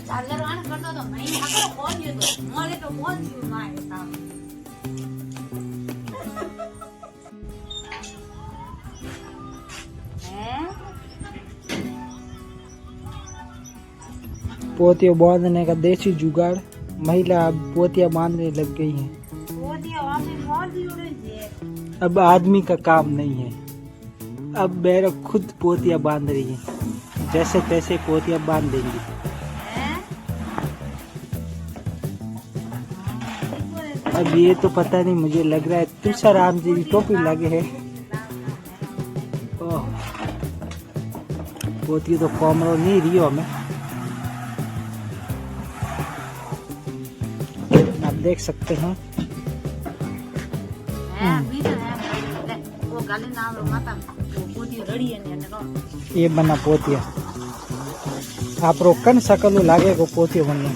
ચાલરવાણ કરતો તો મહી આખો કોણ દીધો મોરે તો કોણ દીધું મારે કામ पोतिया बांधने का देसी जुगाड़, महिला अब पोतिया बांधने लग गई है। अब आदमी का काम नहीं है, अब मेरा खुद पोतिया बांध रही है, जैसे तैसे पोतिया बांध देंगी। अब ये तो पता नहीं, मुझे लग रहा है तुलसाराम जी की टोपी लगे है। ओह, पोती तो कॉमरो नहीं रही हो हमें। आप देख सकते हैं ये बना पोतिया। आप रोकन सकल लागे को पोतिया बनने